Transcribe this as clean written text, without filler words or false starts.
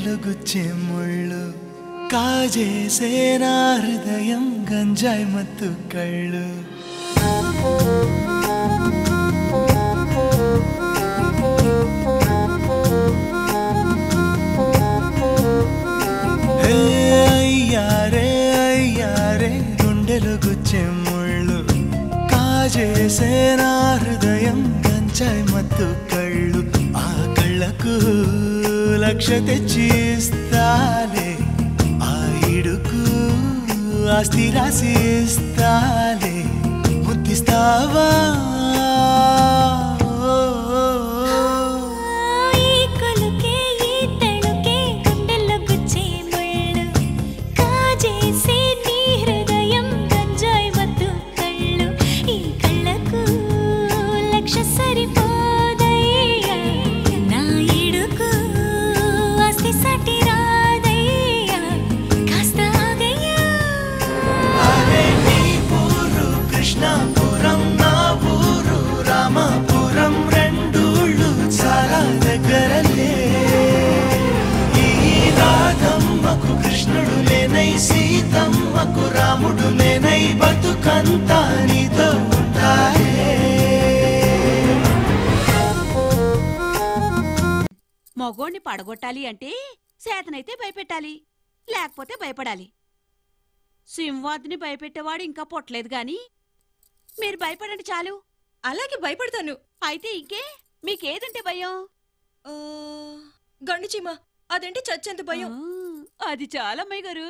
గుండెలో గుచ్చే ముళ్ళు కాజేసే నా హృదయం గంజాయి మత్తు కళ్ళు అయ్యారే గుండెలో గుచ్చే ముళ్ళు కాజేసే నా హృదయం గంజాయి మత్తు కళ్ళు ఆ కళ్ళకు లక్ష తెచ్చిస్తాలే ఆ ఇడుకు ఆస్తి రాసిస్తాలే ముద్దిస్తావా సీతమ్మకు రాముడు లేనై బతుకంతా నీతో ఉంటాయే మగోణ్ణి పడగొట్టాలి అంటే సేతనైతే భయపెట్టాలి లేకపోతే భయపడాలి సింహాద్ని భయపెట్టేవాడు ఇంకా పొట్టలేదు గాని మీరు భయపడండి చాలు అలాగే భయపడతాను అయితే ఇంకే మీకేదంటే భయం గండు చీమ అదేంటి చచ్చేంత భయం అది చాలా అమ్మాయి గారు